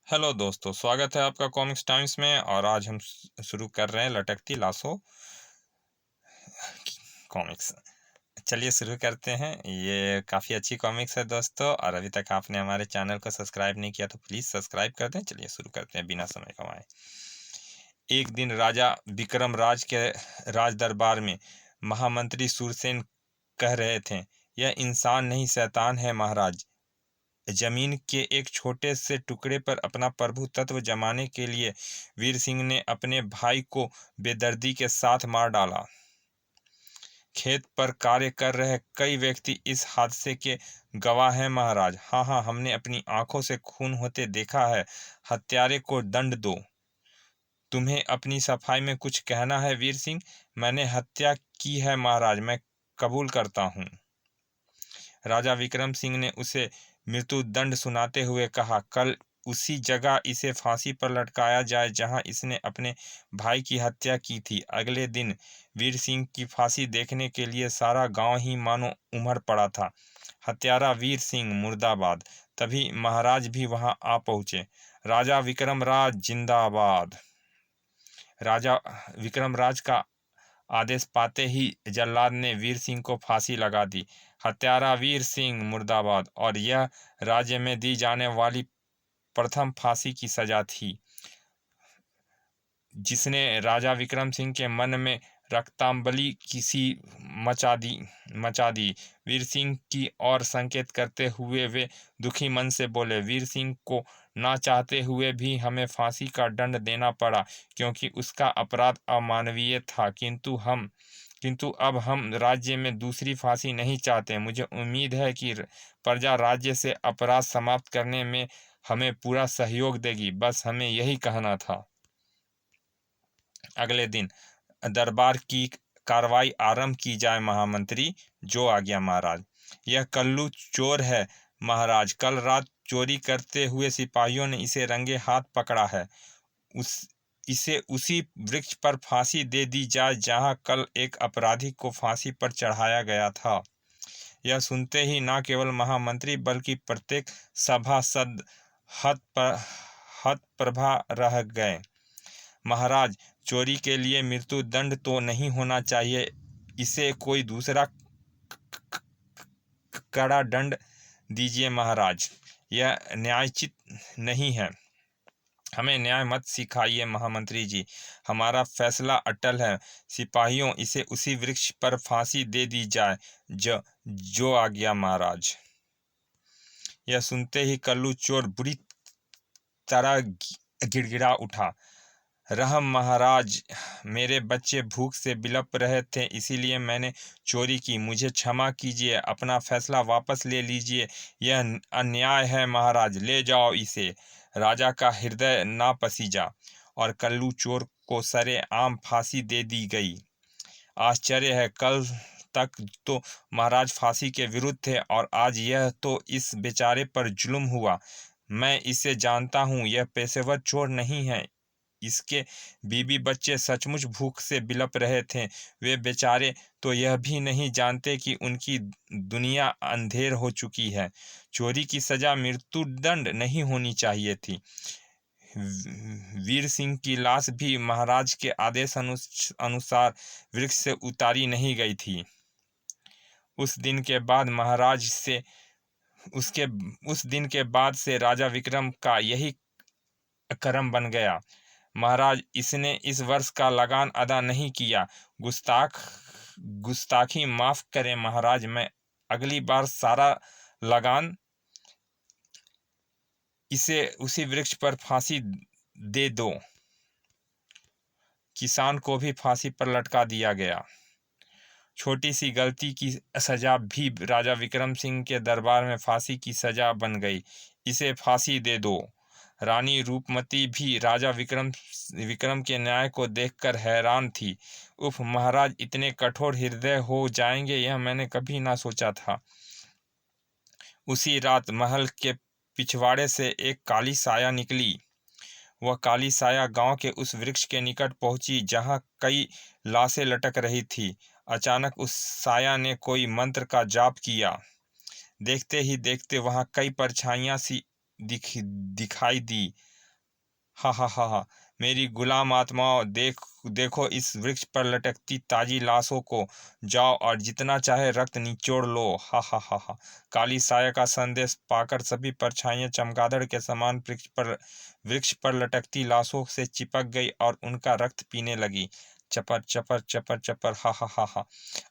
Hello दोस्तों, स्वागत है आपका कॉमिक्स टाइम्स में। और आज हम शुरू कर रहे हैं लटकती लाशों कॉमिक्स। चलिए शुरू करते हैं। ये काफ़ी अच्छी कॉमिक्स है दोस्तों, और अभी तक आपने हमारे चैनल को सब्सक्राइब नहीं किया तो प्लीज़ सब्सक्राइब कर दें। चलिए शुरू करते हैं बिना समय गंवाए। एक दिन राजा विक्रम राज के राज दरबार में महामंत्री सूरसेन कह रहे थे, यह इंसान नहीं शैतान है महाराज। जमीन के एक छोटे से टुकड़े पर अपना प्रभुत्व जमाने के लिए वीर सिंह ने अपने भाई को बेदर्दी के साथ मार डाला। खेत पर कार्य कर रहे कई व्यक्ति इस हादसे के गवाह हैं महाराज। हाँ, हमने अपनी आंखों से खून होते देखा है। हत्यारे को दंड दो। तुम्हें अपनी सफाई में कुछ कहना है वीर सिंह? मैंने हत्या की है महाराज, मैं कबूल करता हूँ। राजा विक्रम सिंह ने उसे मृत्युदंड सुनाते हुए कहा, कल उसी जगह इसे फांसी पर लटकाया जाए जहां इसने अपने भाई की हत्या की थी। अगले दिन वीर सिंह की फांसी देखने के लिए सारा गांव ही मानो उमड़ पड़ा था। हत्यारा वीर सिंह मुर्दाबाद। तभी महाराज भी वहां आ पहुंचे। राजा विक्रम राज जिंदाबाद। राजा विक्रम राज का आदेश पाते ही जल्लाद ने वीर सिंह को फांसी लगा दी। हत्यारा वीर सिंह मुर्दाबाद। और यह राज्य में दी जाने वाली प्रथम फांसी की सजा थी, जिसने राजा विक्रम सिंह के मन में रक्तांबली किसी मचा दी। वीर सिंह की ओर संकेत करते हुए वे दुखी मन से बोले, वीर सिंह को ना चाहते हुए भी हमें फांसी का दंड देना पड़ा, क्योंकि उसका अपराध अमानवीय था। किंतु अब हम राज्य में दूसरी फांसी नहीं चाहते। मुझे उम्मीद है कि प्रजा राज्य से अपराध समाप्त करने में हमें पूरा सहयोग देगी। बस हमें यही कहना था। अगले दिन दरबार की कार्रवाई आरंभ की जाए महामंत्री। जो आज्ञा महाराज। यह कल्लू चोर है महाराज। कल रात चोरी करते हुए सिपाहियों ने इसे रंगे हाथ पकड़ा है। इसे उसी वृक्ष पर फांसी दे दी जाए जहां कल एक अपराधी को फांसी पर चढ़ाया गया था। यह सुनते ही न केवल महामंत्री बल्कि प्रत्येक सभासद हतप्रभा रह गए। महाराज, चोरी के लिए मृत्युदंड तो नहीं होना चाहिए, इसे कोई दूसरा कड़ा दंड दीजिए महाराज। यह न्यायोचित नहीं है। हमें न्याय मत सिखाइए महामंत्री जी, हमारा फैसला अटल है। सिपाहियों, इसे उसी वृक्ष पर फांसी दे दी जाए। जो आज्ञा महाराज। यह सुनते ही कल्लू चोर बुरी तरह गिड़गिड़ा उठा। रहम महाराज, मेरे बच्चे भूख से बिलप रहे थे, इसीलिए मैंने चोरी की। मुझे क्षमा कीजिए, अपना फैसला वापस ले लीजिए। यह अन्याय है महाराज, ले जाओ इसे। राजा का हृदय ना पसीजा और कल्लू चोर को सरेआम फांसी दे दी गई। आश्चर्य है, कल तक तो महाराज फांसी के विरुद्ध थे और आज यह तो इस बेचारे पर जुल्म हुआ। मैं इसे जानता हूँ, यह पेशेवर चोर नहीं है। इसके बीबी बच्चे सचमुच भूख से बिलप रहे थे। वे बेचारे तो यह भी नहीं जानते कि उनकी दुनिया अंधेर हो चुकी है। चोरी की सजा मृत्युदंड नहीं होनी चाहिए थी। वीर सिंह की लाश भी महाराज के आदेश अनुसार वृक्ष से उतारी नहीं गई थी। उस दिन के बाद से राजा विक्रम का यही कर्म बन गया। महाराज, इसने इस वर्ष का लगान अदा नहीं किया। गुस्ताखी माफ करें महाराज, मैं अगली बार सारा लगान इसे उसी वृक्ष पर फांसी दे दो। किसान को भी फांसी पर लटका दिया गया। छोटी सी गलती की सजा भी राजा विक्रम सिंह के दरबार में फांसी की सजा बन गई। इसे फांसी दे दो। रानी रूपमती भी राजा विक्रम के न्याय को देखकर हैरान थी। उफ महाराज, इतने कठोर हृदय हो जाएंगे, यह मैंने कभी ना सोचा था। उसी रात महल के पिछवाड़े से एक काली साया निकली। वह काली साया गांव के उस वृक्ष के निकट पहुंची जहां कई लाशें लटक रही थी। अचानक उस साया ने कोई मंत्र का जाप किया। देखते ही देखते वहां कई परछाइयां सी दिखाई दी। हा हा हा हा, मेरी गुलाम आत्माओं, देखो इस वृक्ष पर लटकती ताजी लाशों को, जाओ और जितना चाहे रक्त निचोड़ लो। हा हा हा हा। काली साया का संदेश पाकर सभी परछाइयां चमगादड़ के समान वृक्ष पर लटकती लाशों से चिपक गई और उनका रक्त पीने लगी। चपर चपर चपर चपर, हा हा हा हा।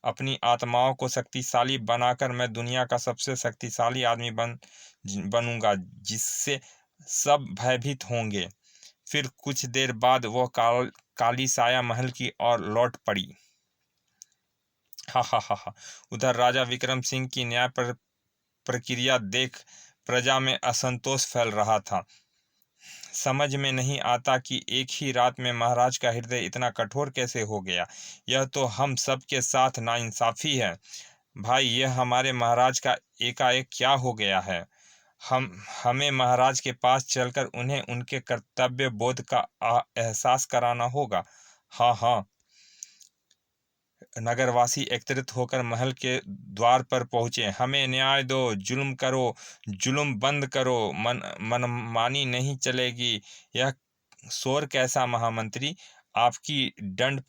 अपनी आत्माओं को शक्तिशाली बनाकर मैं दुनिया का सबसे शक्तिशाली आदमी बनूंगा, जिससे सब भयभीत होंगे। फिर कुछ देर बाद वह काली साया महल की ओर लौट पड़ी। हा हा हा हा। उधर राजा विक्रम सिंह की न्याय प्रक्रिया देख प्रजा में असंतोष फैल रहा था। समझ में नहीं आता कि एक ही रात में महाराज का हृदय इतना कठोर कैसे हो गया। यह तो हम सब के साथ नाइंसाफी है। भाई, यह हमारे महाराज का एकाएक क्या हो गया है? हमें महाराज के पास चलकर उन्हें उनके कर्तव्य बोध का एहसास कराना होगा। हाँ हाँ। नगरवासी एकत्रित होकर महल के द्वार पर पहुंचे। हमें न्याय दो, जुल्म करो, जुल्म बंद करो, मनमानी नहीं चलेगी। यह शोर कैसा महामंत्री? आपकी दंड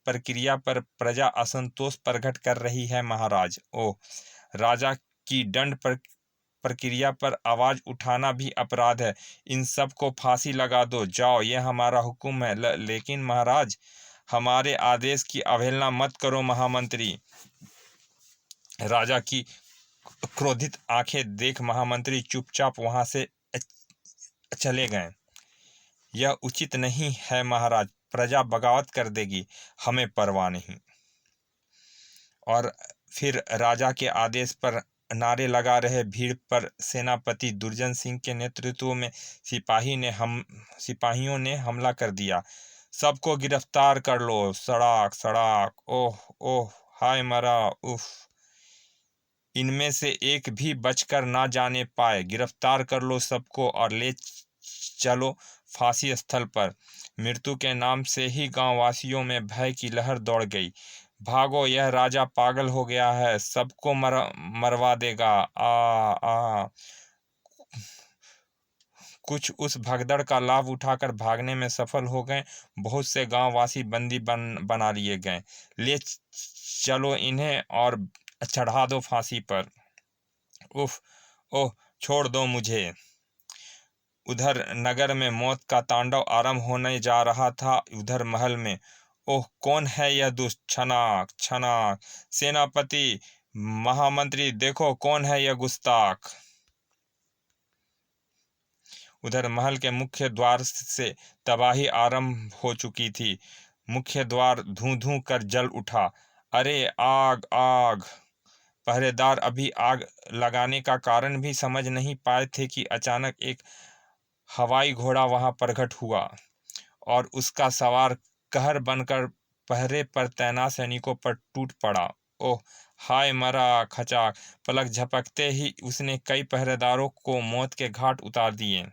प्रक्रिया पर प्रजा असंतोष प्रकट कर रही है महाराज। ओह, राजा की दंड प्रक्रिया पर आवाज उठाना भी अपराध है। इन सब को फांसी लगा दो, जाओ, यह हमारा हुक्म है। लेकिन महाराज, हमारे आदेश की अवहेलना मत करो महामंत्री। राजा की क्रोधित आंखें देख महामंत्री चुपचाप वहां से चले गए। यह उचित नहीं है महाराज, प्रजा बगावत कर देगी, हमें परवाह नहीं। और फिर राजा के आदेश पर नारे लगा रहे भीड़ पर सेनापति दुर्जन सिंह के नेतृत्व में सिपाहियों ने हमला कर दिया। सबको गिरफ्तार कर लो। सड़ाक सड़ाक, ओह ओह, हाय मरा, उफ। इनमें से एक भी बचकर ना जाने पाए। गिरफ्तार कर लो सबको और ले चलो फांसी स्थल पर। मृत्यु के नाम से ही गांव वासियों में भय की लहर दौड़ गई। भागो, यह राजा पागल हो गया है, सबको मरवा देगा। आ आ कुछ उस भगदड़ का लाभ उठाकर भागने में सफल हो गए। बहुत से गांववासी बंदी बना लिए गए। ले चलो इन्हें और चढ़ा दो फांसी पर। उफ, ओह, छोड़ दो मुझे। उधर नगर में मौत का तांडव आरंभ होने जा रहा था। उधर महल में, ओह, कौन है यह दुष्ट? छनाक छनाक, सेनापति, महामंत्री, देखो कौन है यह गुस्ताख। उधर महल के मुख्य द्वार से तबाही आरंभ हो चुकी थी। मुख्य द्वार धूं धूं कर जल उठा। अरे आग आग! पहरेदार अभी आग लगाने का कारण भी समझ नहीं पाए थे कि अचानक एक हवाई घोड़ा वहां प्रकट हुआ और उसका सवार कहर बनकर पहरे पर तैनात सैनिकों पर टूट पड़ा। ओह, हाय मरा, खचाक! पलक झपकते ही उसने कई पहरेदारों को मौत के घाट उतार दिए।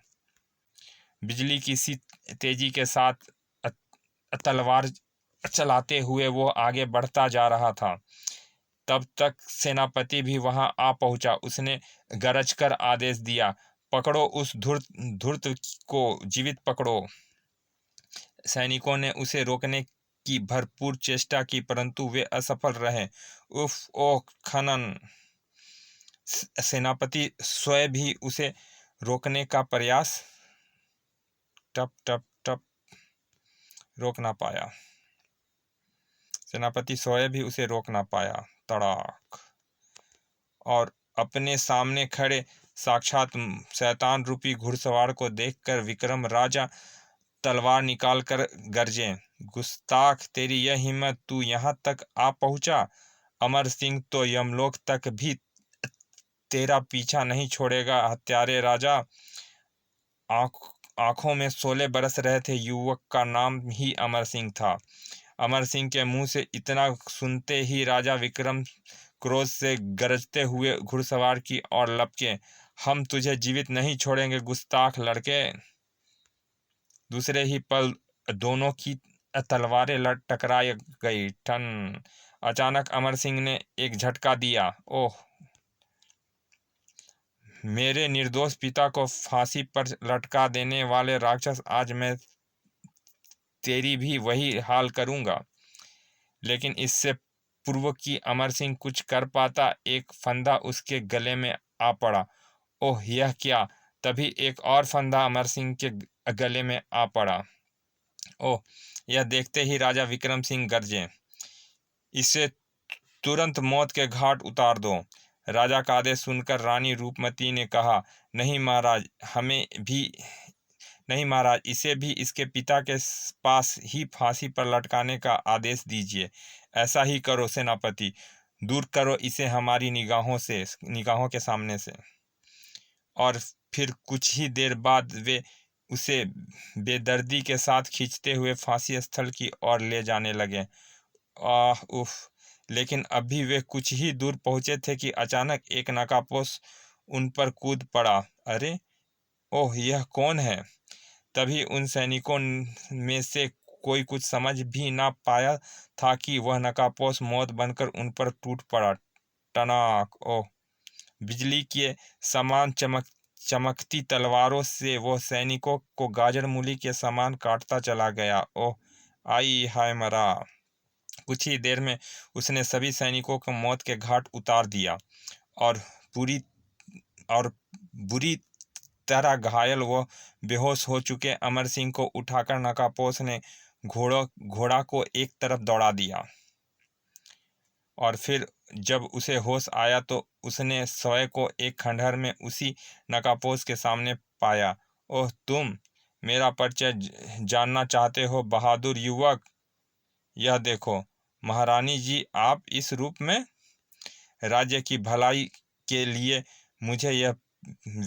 बिजली की सी तेजी के साथ तलवार चलाते हुए वो आगे बढ़ता जा रहा था। तब तक सेनापति भी वहां आ पहुंचा। उसने गरज कर आदेश दिया, पकड़ो उस धूर्त को, जीवित पकड़ो। सैनिकों ने उसे रोकने की भरपूर चेष्टा की, परंतु वे असफल रहे। उफ, ओह, खनन! सेनापति स्वयं भी उसे रोकने का प्रयास टप टप टप रोक ना पाया। सेनापति स्वयं भी उसे रोक ना पाया। तड़ाक! और अपने सामने खड़े साक्षात शैतान रूपी घुड़सवार को देखकर विक्रम राजा तलवार निकालकर गरजे, गुस्ताख, तेरी यह हिम्मत, तू यहाँ तक आ पहुंचा? अमर सिंह तो यमलोक तक भी तेरा पीछा नहीं छोड़ेगा। हत्यारे राजा! आंखों में शोले बरस रहे थे। युवक का नाम ही अमर सिंह था। अमर सिंह के मुंह से इतना सुनते ही राजा विक्रम क्रोध से गरजते हुए घुड़सवार की ओर लपके। हम तुझे जीवित नहीं छोड़ेंगे गुस्ताख लड़के! दूसरे ही पल दोनों की तलवारें टकरा गई। ठन! अचानक अमर सिंह ने एक झटका दिया। ओह! मेरे निर्दोष पिता को फांसी पर लटका देने वाले राक्षस, आज मैं तेरी भी वही हाल करूंगा। लेकिन इससे पूर्व कि अमर सिंह कुछ कर पाता, एक फंदा उसके गले में आ पड़ा। ओह, यह क्या! तभी एक और फंदा अमर सिंह के गले में आ पड़ा। ओह, यह देखते ही राजा विक्रम सिंह गरजे, इसे तुरंत मौत के घाट उतार दो। राजा का आदेश सुनकर रानी रूपमती ने कहा, नहीं महाराज, नहीं महाराज, इसे भी इसके पिता के पास ही फांसी पर लटकाने का आदेश दीजिए। ऐसा ही करो सेनापति, दूर करो इसे हमारी निगाहों के सामने से। और फिर कुछ ही देर बाद वे उसे बेदर्दी के साथ खींचते हुए फांसी स्थल की ओर ले जाने लगे। आह उफ! लेकिन अभी वे कुछ ही दूर पहुंचे थे कि अचानक एक नकाबपोश उन पर कूद पड़ा। अरे, ओह, यह कौन है? तभी उन सैनिकों में से कोई कुछ समझ भी ना पाया था कि वह नकाबपोश मौत बनकर उन पर टूट पड़ा। टनाक! ओह! बिजली के समान चमकती तलवारों से वह सैनिकों को गाजर मूली के समान काटता चला गया। ओह, आई हाय मरा! कुछ ही देर में उसने सभी सैनिकों को मौत के घाट उतार दिया और बुरी तरह घायल व बेहोश हो चुके अमर सिंह को उठाकर नकाबपोश ने घोड़ा को एक तरफ दौड़ा दिया। और फिर जब उसे होश आया तो उसने स्वयं को एक खंडहर में उसी नकाबपोश के सामने पाया। ओह, तुम मेरा परिचय जानना चाहते हो बहादुर युवक? यह देखो महारानी जी, आप इस रूप में। राज्य की भलाई के लिए मुझे यह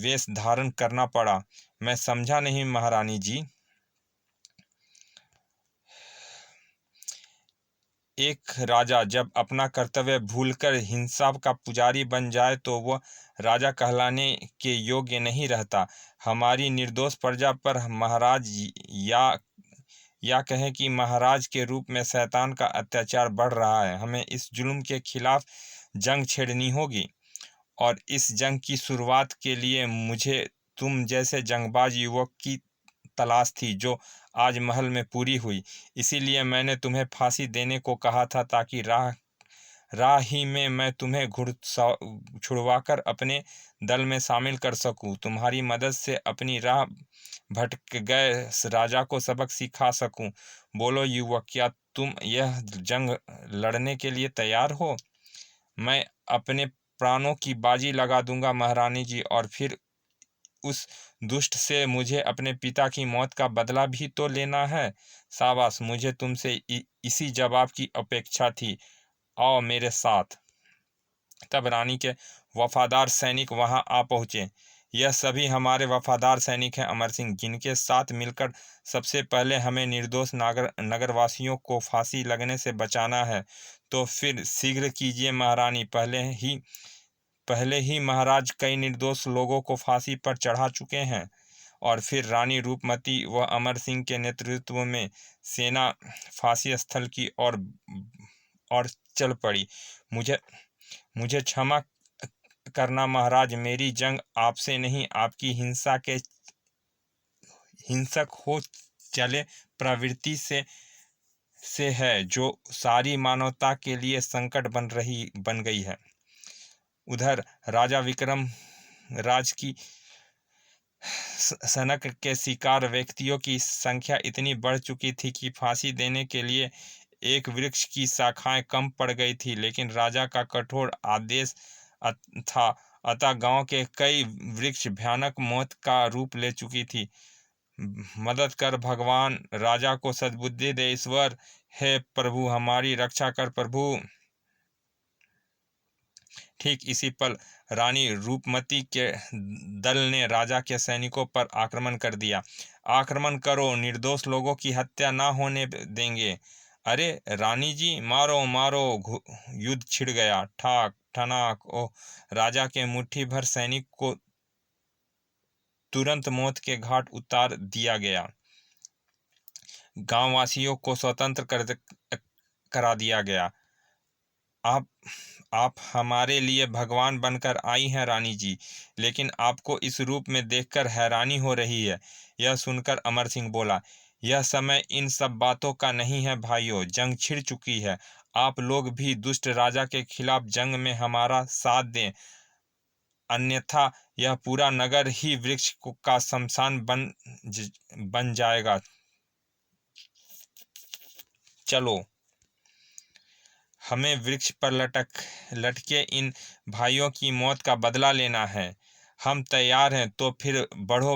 वेश धारण करना पड़ा। मैं समझा नहीं महारानी जी। एक राजा जब अपना कर्तव्य भूलकर हिंसा का पुजारी बन जाए तो वह राजा कहलाने के योग्य नहीं रहता। हमारी निर्दोष प्रजा पर महाराज या कहें कि महाराज के रूप में शैतान का अत्याचार बढ़ रहा है। हमें इस जुल्म के खिलाफ जंग छेड़नी होगी और इस जंग की शुरुआत के लिए मुझे तुम जैसे जंगबाज युवक की तलाश थी, जो आज महल में पूरी हुई। इसीलिए मैंने तुम्हें फांसी देने को कहा था, ताकि राह ही में मैं तुम्हें छुड़वाकर अपने दल में शामिल कर सकूं। तुम्हारी मदद से अपनी राह भटक गए राजा को सबक सिखा सकूं। बोलो युवक, क्या तुम यह जंग लड़ने के लिए तैयार हो? मैं अपने प्राणों की बाजी लगा दूंगा महारानी जी, और फिर उस दुष्ट से मुझे अपने पिता की मौत का बदला भी तो लेना है। शाबाश, मुझे तुमसे इसी जवाब की अपेक्षा थी। आओ मेरे साथ। तब रानी के वफादार सैनिक वहां आ पहुंचे। यह सभी हमारे वफादार सैनिक हैं अमर सिंह, जिनके साथ मिलकर सबसे पहले हमें निर्दोष नगरवासियों को फांसी लगने से बचाना है। तो फिर शीघ्र कीजिए महारानी। पहले ही महाराज कई निर्दोष लोगों को फांसी पर चढ़ा चुके हैं। और फिर रानी रूपमती व अमर सिंह के नेतृत्व में सेना फांसी स्थल की ओर चल पड़ी। मुझे क्षमा करना महाराज, मेरी जंग आपसे नहीं, आपकी हिंसक हो चले प्रवृत्ति से है, जो सारी मानवता के लिए संकट बन गई है। उधर राजा विक्रम राज की सनक के शिकार व्यक्तियों की संख्या इतनी बढ़ चुकी थी कि फांसी देने के लिए एक वृक्ष की शाखाएं कम पड़ गई थी। लेकिन राजा का कठोर आदेश था, अतः गांव के कई वृक्ष भयानक मौत का रूप ले चुकी थी। मदद कर भगवान, राजा को सद्बुद्धि दे ईश्वर। हे प्रभु, हमारी रक्षा कर प्रभु। ठीक इसी पल रानी रूपमती के दल ने राजा के सैनिकों पर आक्रमण कर दिया। आक्रमण करो, निर्दोष लोगों की हत्या ना होने देंगे। अरे रानी जी, मारो मारो! युद्ध छिड़ गया। ठाक ठनाक! ओह, राजा के मुट्ठी भर सैनिक को तुरंत मौत के घाट उतार दिया गया। गांववासियों को स्वतंत्र करा दिया गया। आप हमारे लिए भगवान बनकर आई हैं रानी जी, लेकिन आपको इस रूप में देखकर हैरानी हो रही है। यह सुनकर अमर सिंह बोला, यह समय इन सब बातों का नहीं है भाइयों, जंग छिड़ चुकी है। आप लोग भी दुष्ट राजा के खिलाफ जंग में हमारा साथ दें, अन्यथा यह पूरा नगर ही वृक्ष का शमशान बन जाएगा। चलो, हमें वृक्ष पर लटके इन भाइयों की मौत का बदला लेना है। हम तैयार हैं, तो फिर बढ़ो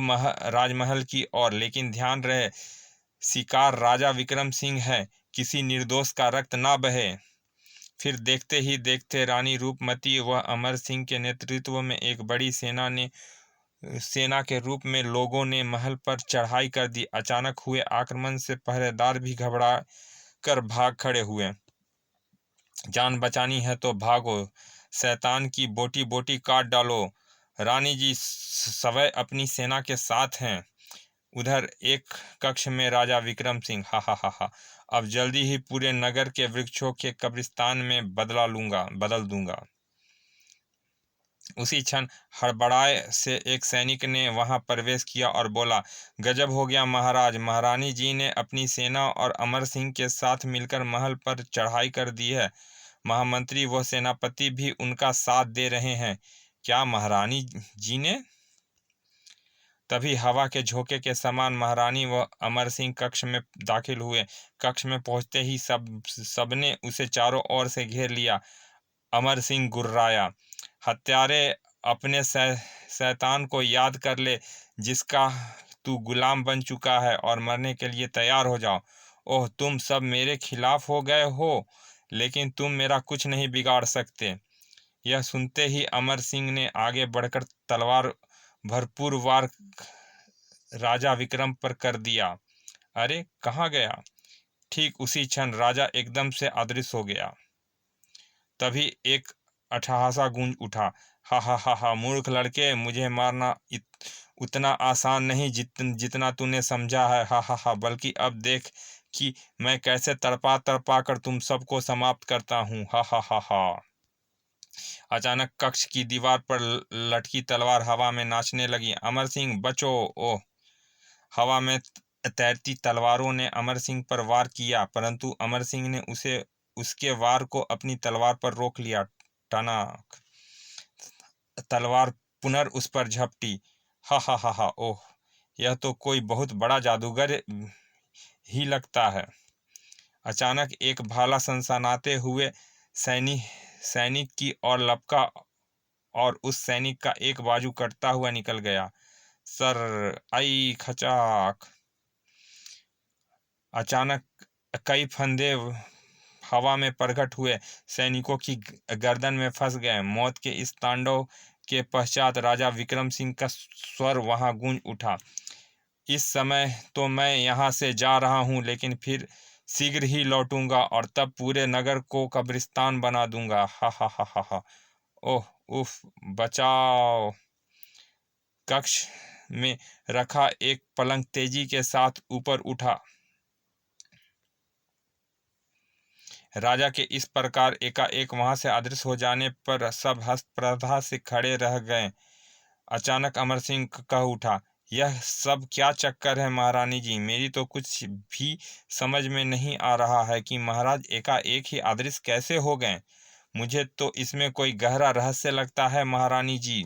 राजमहल की ओर, लेकिन ध्यान रहे शिकार राजा विक्रम सिंह है, किसी निर्दोष का रक्त ना बहे। फिर देखते ही देखते रानी रूपमती व अमर सिंह के नेतृत्व में एक बड़ी सेना के रूप में लोगों ने महल पर चढ़ाई कर दी। अचानक हुए आक्रमण से पहरेदार भी घबरा कर भाग खड़े हुए। जान बचानी है तो भागो, शैतान की बोटी बोटी काट डालो। रानी जी सवै अपनी सेना के साथ हैं। उधर एक कक्ष में राजा विक्रम सिंह, हा हा हा हा, अब जल्दी ही पूरे नगर के वृक्षों के कब्रिस्तान में बदल दूंगा। उसी क्षण हड़बड़ाए से एक सैनिक ने वहां प्रवेश किया और बोला, गजब हो गया महाराज, महारानी जी ने अपनी सेना और अमर सिंह के साथ मिलकर महल पर चढ़ाई कर दी है। महामंत्री व सेनापति भी उनका साथ दे रहे हैं। क्या महारानी जी ने? तभी हवा के झोंके के समान महारानी व अमर सिंह कक्ष में दाखिल हुए। कक्ष में पहुंचते ही सबने उसे चारों ओर से घेर लिया। अमर सिंह गुर्राया, हत्यारे, अपने शैतान को याद कर ले जिसका तू गुलाम बन चुका है, और मरने के लिए तैयार हो जाओ। ओह, तुम सब मेरे खिलाफ हो गए हो, लेकिन तुम मेरा कुछ नहीं बिगाड़ सकते। यह सुनते ही अमर सिंह ने आगे बढ़कर तलवार भरपूर वार राजा विक्रम पर कर दिया। अरे, कहाँ गया? ठीक उसी क्षण राजा एकदम से अदृश्य हो गया। तभी एक अट्टहासा गूंज उठा, हा हा हा हा, मूर्ख लड़के, मुझे मारना उतना आसान नहीं जितना तूने समझा है, हा हा हा, बल्कि अब देख कि मैं कैसे तड़पा तड़पा कर तुम सबको समाप्त करता हूँ, हा हा हा हा। अचानक कक्ष की दीवार पर लटकी तलवार हवा में नाचने लगी। अमर सिंह बचो! ओह! हवा में तैरती तलवारों ने अमर सिंह पर वार किया, परंतु अमर सिंह ने उसके वार को अपनी तलवार पर रोक लिया। टनाक! तलवार पुनः उस पर झपटी। हा हा हा हा, ओह! यह तो कोई बहुत बड़ा जादूगर ही लगता है। अचानक एक भाला सनसनाते हुए सैनिक की ओर लपका और उस सैनिक का एक बाजू कटता हुआ निकल गया। सर आई खचाक! अचानक कई फंदे हवा में प्रकट हुए, सैनिकों की गर्दन में फंस गए। मौत के इस तांडव के पश्चात राजा विक्रम सिंह का स्वर वहां गूंज उठा, इस समय तो मैं यहाँ से जा रहा हूँ, लेकिन फिर शीघ्र ही लौटूंगा और तब पूरे नगर को कब्रिस्तान बना दूंगा, हा हा हा हा हा। ओह उफ, बचाओ! कक्ष में रखा एक पलंग तेजी के साथ ऊपर उठा। राजा के इस प्रकार एकाएक वहां से अदृश्य हो जाने पर सब हस्तप्रधा से खड़े रह गए। अचानक अमर सिंह कह उठा, यह सब क्या चक्कर है महारानी जी? मेरी तो कुछ भी समझ में नहीं आ रहा है कि महाराज एकाएक ही अदृश्य कैसे हो गए। मुझे तो इसमें कोई गहरा रहस्य लगता है महारानी जी।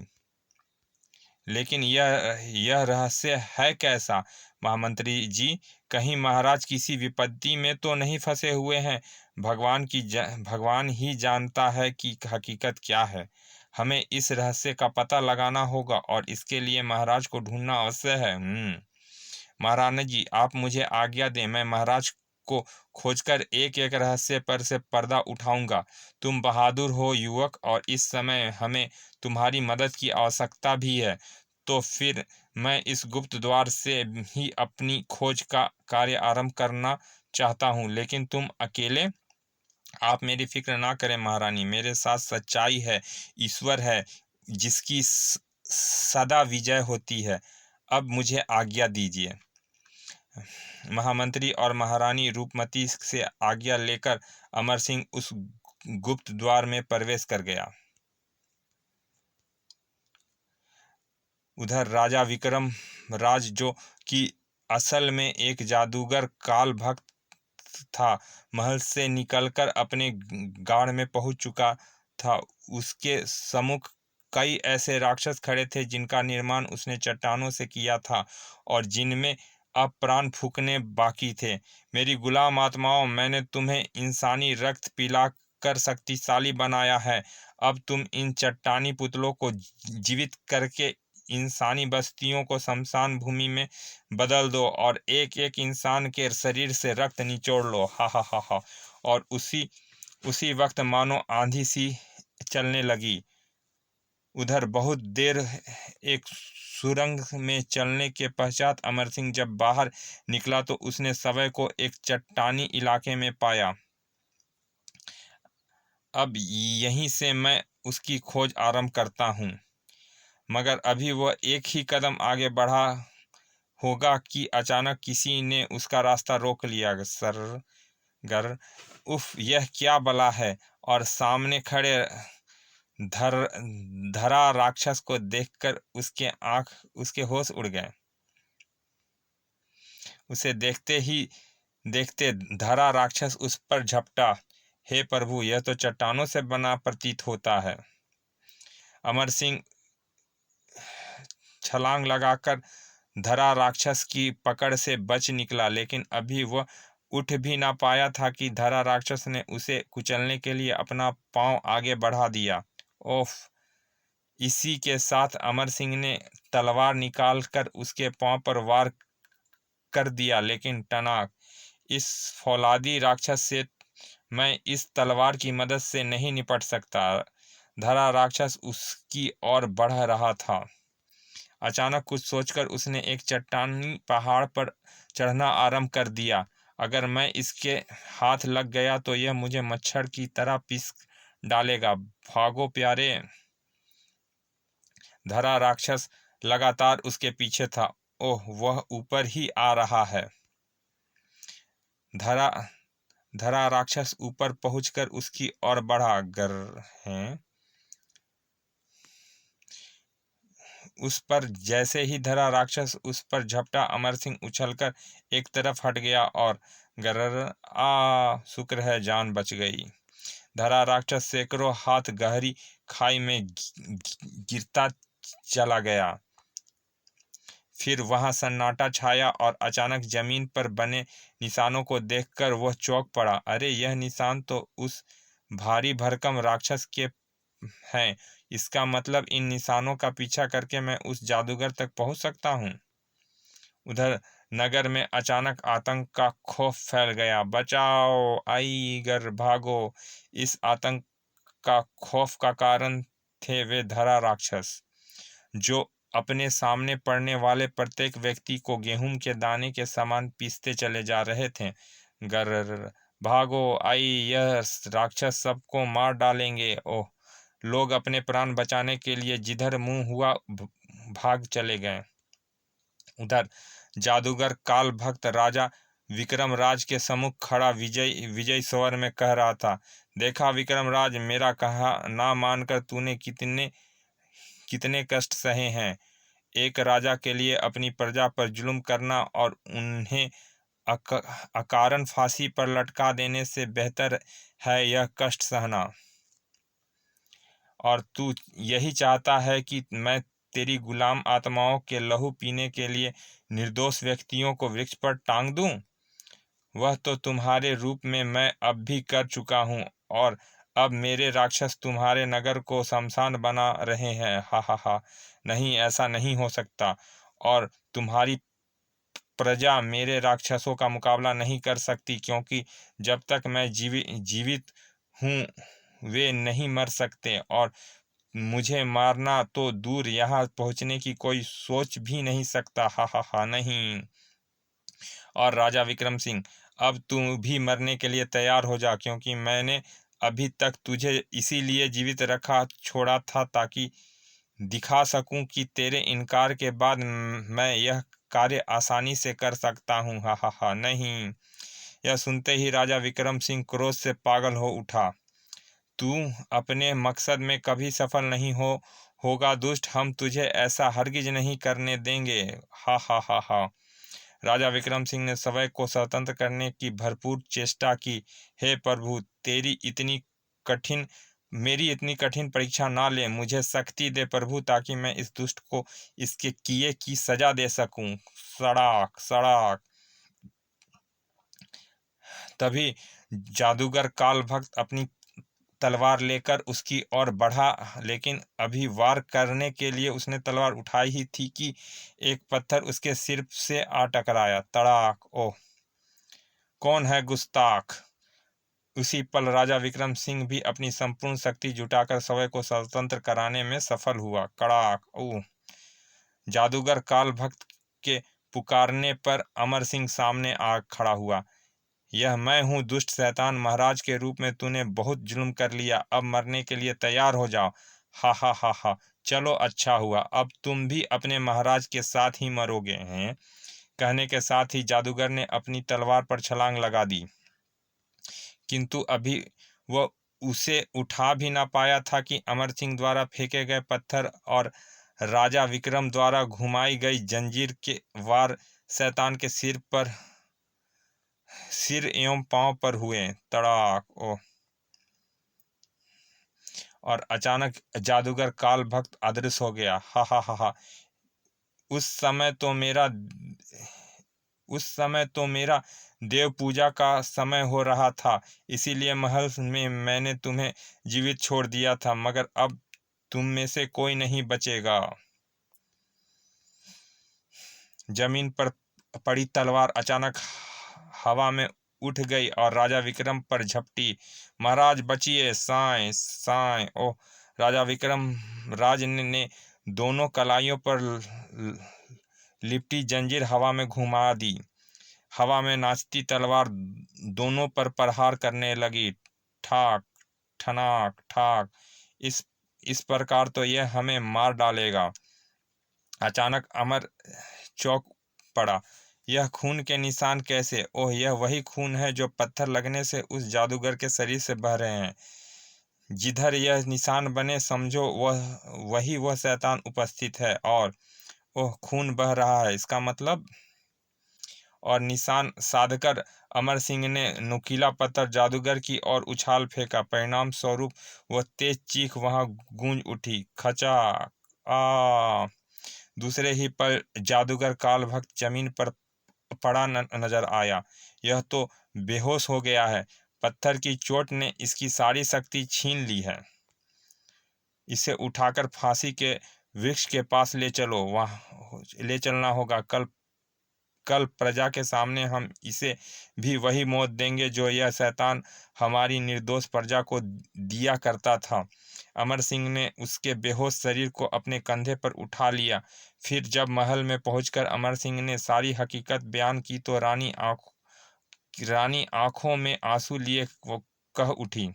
लेकिन यह रहस्य है कैसा? महामंत्री जी, कहीं महाराज किसी विपत्ति में तो नहीं फंसे हुए हैं? भगवान ही जानता है कि हकीकत क्या है। हमें इस रहस्य का पता लगाना होगा और इसके लिए महाराज को ढूंढना अवश्य है। महारानी जी, आप मुझे आज्ञा दें, मैं महाराज को खोजकर एक एक रहस्य पर से पर्दा उठाऊंगा। तुम बहादुर हो युवक, और इस समय हमें तुम्हारी मदद की आवश्यकता भी है। तो फिर मैं इस गुप्त द्वार से ही अपनी खोज का कार्य आरंभ करना चाहता हूँ, लेकिन तुम अकेले। आप मेरी फिक्र ना करें महारानी, मेरे साथ सच्चाई है, ईश्वर है जिसकी सदा विजय होती है। अब मुझे आज्ञा दीजिए। महामंत्री और महारानी रूपमती से आज्ञा लेकर अमर सिंह उस गुप्त द्वार में प्रवेश कर गया। उधर राजा विक्रम राज, जो कि असल में एक जादूगर काल भक्त था, महल से निकलकर अपने गाढ़ में पहुंच चुका था। उसके सम्मुख कई ऐसे राक्षस खड़े थे जिनका निर्माण उसने चट्टानों से किया था और जिनमें अब प्राण फूंकने बाकी थे। मेरी गुलाम आत्माओं, मैंने तुम्हें इंसानी रक्त पिलाकर शक्तिशाली बनाया है। अब तुम इन चट्टानी पुतलों को जीवित करके इंसानी बस्तियों को शमशान भूमि में बदल दो और एक एक इंसान के शरीर से रक्त निचोड़ लो। हा हा हा हा। और उसी वक्त मानो आंधी सी चलने लगी। उधर बहुत देर एक सुरंग में चलने के पश्चात अमर सिंह जब बाहर निकला तो उसने सबे को एक चट्टानी इलाके में पाया। अब यहीं से मैं उसकी खोज आरंभ करता हूँ। मगर अभी वह एक ही कदम आगे बढ़ा होगा कि अचानक किसी ने उसका रास्ता रोक लिया। गर उफ, यह क्या बला है। और सामने खड़े धरा राक्षस को देखकर उसके होश उड़ गए। उसे देखते धरा राक्षस उस पर झपटा। हे प्रभु, यह तो चट्टानों से बना प्रतीत होता है। अमर सिंह छलांग लगाकर धरा राक्षस की पकड़ से बच निकला, लेकिन अभी वह उठ भी ना पाया था कि धरा राक्षस ने उसे कुचलने के लिए अपना पांव आगे बढ़ा दिया। ओफ! इसी के साथ अमर सिंह ने तलवार निकालकर उसके पांव पर वार कर दिया, लेकिन टनाक! इस फौलादी राक्षस से मैं इस तलवार की मदद से नहीं निपट सकता। धरा राक्षस उसकी ओर बढ़ रहा था। अचानक कुछ सोचकर उसने एक चट्टानी पहाड़ पर चढ़ना आरंभ कर दिया। अगर मैं इसके हाथ लग गया तो यह मुझे मच्छर की तरह पीस डालेगा। भागो प्यारे! धरा राक्षस लगातार उसके पीछे था। ओह, वह ऊपर ही आ रहा है। धरा राक्षस ऊपर पहुंचकर उसकी ओर बढ़ा। गर हैं उस पर जैसे ही धरा राक्षस उस पर झपटा, अमर सिंह उछलकर एक तरफ हट गया और गरर शुक्र है जान बच गई। धरा राक्षस सैकड़ों हाथ गहरी खाई में गिरता चला गया। फिर वहां सन्नाटा छाया और अचानक जमीन पर बने निशानों को देखकर वह चौंक पड़ा। अरे, यह निशान तो उस भारी भरकम राक्षस के हैं। इसका मतलब इन निशानों का पीछा करके मैं उस जादूगर तक पहुंच सकता हूं। उधर नगर में अचानक आतंक का खौफ फैल गया। बचाओ, आइगर भागो! इस आतंक का खौफ का कारण थे वे धरा राक्षस, जो अपने सामने पड़ने वाले प्रत्येक व्यक्ति को गेहूं के दाने के समान पीसते चले जा रहे थे। गर भागो, आई यह राक्षस सबको मार डालेंगे। ओह! लोग अपने प्राण बचाने के लिए जिधर मुंह हुआ भाग चले गए। उधर जादूगर काल भक्त राजा विक्रम राज के सम्मुख खड़ा विजय स्वर में कह रहा था। देखा विक्रम राज, मेरा कहा ना मानकर तूने कितने कष्ट सहे हैं। एक राजा के लिए अपनी प्रजा पर जुल्म करना और उन्हें अकारण फांसी पर लटका देने से बेहतर है यह कष्ट सहना। और तू यही चाहता है कि मैं तेरी गुलाम आत्माओं के लहू पीने के लिए निर्दोष व्यक्तियों को वृक्ष पर टांग दूं? वह तो तुम्हारे रूप में मैं अब भी कर चुका हूं और अब मेरे राक्षस तुम्हारे नगर को शमशान बना रहे हैं। हा हा हा! नहीं, ऐसा नहीं हो सकता। और तुम्हारी प्रजा मेरे राक्षसों का मुकाबला नहीं कर सकती, क्योंकि जब तक मैं जीवित हूँ वे नहीं मर सकते और मुझे मारना तो दूर, यहाँ पहुँचने की कोई सोच भी नहीं सकता। हा हा हा! नहीं। और राजा विक्रम सिंह, अब तू भी मरने के लिए तैयार हो जा, क्योंकि मैंने अभी तक तुझे इसीलिए जीवित रखा छोड़ा था ताकि दिखा सकूं कि तेरे इनकार के बाद मैं यह कार्य आसानी से कर सकता हूं। हा हा हा! नहीं। यह सुनते ही राजा विक्रम सिंह क्रोध से पागल हो उठा। तू अपने मकसद में कभी सफल नहीं होगा दुष्ट, हम तुझे ऐसा हरगिज नहीं करने देंगे। हा हा हा हा। राजा विक्रम सिंह ने सवै को स्वतंत्र करने की भरपूर चेष्टा की। हे प्रभु, मेरी इतनी कठिन परीक्षा ना ले, मुझे शक्ति दे प्रभु, ताकि मैं इस दुष्ट को इसके किए की सजा दे सकूं। सड़ाक सड़ाक। तभी जादूगर काल भक्त अपनी तलवार लेकर उसकी ओर बढ़ा, लेकिन अभी वार करने के लिए उसने तलवार उठाई ही थी कि एक पत्थर उसके सिर से आ टकराया। तड़ाक। ओह, कौन है गुस्ताख। उसी पल राजा विक्रम सिंह भी अपनी संपूर्ण शक्ति जुटाकर सवै को स्वतंत्र कराने में सफल हुआ। कड़ाक। ओह। जादूगर काल भक्त के पुकारने पर अमर सिंह सामने आ खड़ा हुआ। यह मैं हूँ दुष्ट शैतान, महाराज के रूप में तूने बहुत जुल्म कर लिया, अब मरने के लिए तैयार हो जाओ। हा हा हा हा। चलो अच्छा हुआ, अब तुम भी अपने महाराज के साथ ही मरोगे हैं। कहने के साथ ही जादूगर ने अपनी तलवार पर छलांग लगा दी, किंतु अभी वह उसे उठा भी ना पाया था कि अमर सिंह द्वारा फेंके गए पत्थर और राजा विक्रम द्वारा घुमाई गई जंजीर के वार शैतान के सिर एवं पांव पर हुए। तड़ाक। ओह। और अचानक जादूगर काल भक्त अदृश्य हो गया। हा हा हा हा। उस समय तो मेरा देव पूजा का समय हो रहा था, इसीलिए महल में मैंने तुम्हें जीवित छोड़ दिया था, मगर अब तुम में से कोई नहीं बचेगा। जमीन पर पड़ी तलवार अचानक हवा में उठ गई और राजा विक्रम पर झपटी। महाराज बचिए, साएं साएं। ओह। राजा विक्रम राज ने दोनों कलाइयों पर लिपटी जंजीर हवा में घुमा दी। हवा में नाचती तलवार दोनों पर प्रहार करने लगी। ठाक ठनाक ठाक। इस प्रकार तो यह हमें मार डालेगा। अचानक अमर चौंक पड़ा। यह खून के निशान कैसे? ओह, यह वही खून है जो पत्थर लगने से उस जादूगर के शरीर से बह रहे हैं। जिधर यह निशान बने समझो वह शैतान उपस्थित है। और ओह, खून बह रहा है, इसका मतलब। और निशान साधकर अमर सिंह ने नुकीला पत्थर जादूगर की ओर उछाल फेंका। परिणाम स्वरूप वह तेज चीख वहां गूंज उठी। खचा। आ। दूसरे ही पल जादूगर काल भक्त जमीन पर पड़ा नजर आया। यह तो बेहोश हो गया है। पत्थर की चोट ने इसकी सारी शक्ति छीन ली है। इसे उठाकर फांसी के वृक्ष के पास ले चलो, वहां ले चलना होगा। कल प्रजा के सामने हम इसे भी वही मौत देंगे जो यह शैतान हमारी निर्दोष प्रजा को दिया करता था। अमर सिंह ने उसके बेहोश शरीर को अपने कंधे पर उठा लिया। फिर जब महल में पहुंचकर अमर सिंह ने सारी हकीकत बयान की तो रानी आंखों में आंसू लिए वो कह उठी,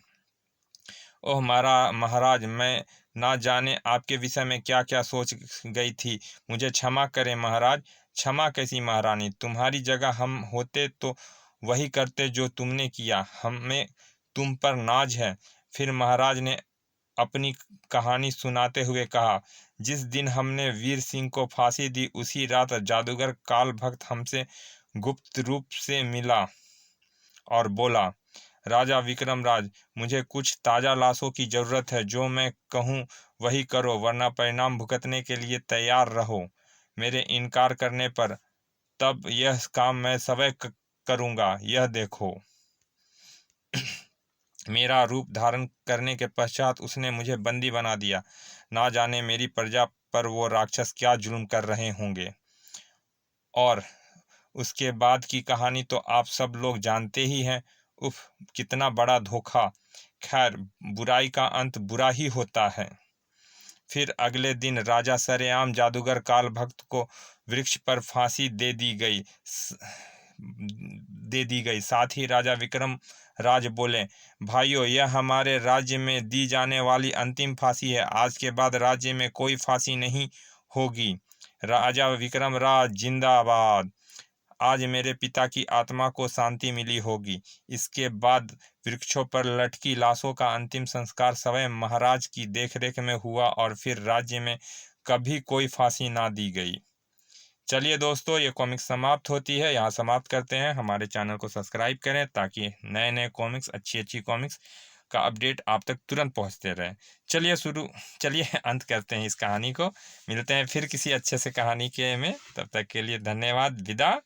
ओह महाराज, मैं ना जाने आपके विषय में क्या क्या सोच गई थी। मुझे क्षमा करें महाराज। क्षमा कैसी महारानी, तुम्हारी जगह हम होते तो वही करते जो तुमने किया। हमें तुम पर नाज है। फिर महाराज ने अपनी कहानी सुनाते हुए कहा, जिस दिन हमने वीर सिंह को फांसी दी उसी रात जादूगर काल भक्त हमसे गुप्त रूप से मिला और बोला, राजा विक्रम राज, मुझे कुछ ताज़ा लाशों की ज़रूरत है। जो मैं कहूँ वही करो, वरना परिणाम भुगतने के लिए तैयार रहो। मेरे इनकार करने पर तब यह काम मैं स्वयं करूँगा। यह देखो। मेरा रूप धारण करने के पश्चात उसने मुझे बंदी बना दिया। ना जाने मेरी प्रजा पर वो राक्षस क्या जुल्म कर रहे होंगे। और उसके बाद की कहानी तो आप सब लोग जानते ही हैं। उफ, कितना बड़ा धोखा। खैर, बुराई का अंत बुरा ही होता है। फिर अगले दिन राजा सरेआम जादूगर काल भक्त को वृक्ष पर फांसी दे दी गई। साथ ही राजा विक्रम राज बोले, भाइयों, यह हमारे राज्य में दी जाने वाली अंतिम फांसी है। आज के बाद राज्य में कोई फांसी नहीं होगी। राजा विक्रम राज जिंदाबाद। आज मेरे पिता की आत्मा को शांति मिली होगी। इसके बाद वृक्षों पर लटकी लाशों का अंतिम संस्कार स्वयं महाराज की देखरेख में हुआ और फिर राज्य में कभी कोई फांसी ना दी गई। चलिए दोस्तों, ये कॉमिक्स समाप्त होती है, यहाँ समाप्त करते हैं। हमारे चैनल को सब्सक्राइब करें ताकि नए नए कॉमिक्स, अच्छी अच्छी कॉमिक्स का अपडेट आप तक तुरंत पहुंचते रहे। चलिए अंत करते हैं इस कहानी को। मिलते हैं फिर किसी अच्छे से कहानी के में। तब तक के लिए धन्यवाद। विदा।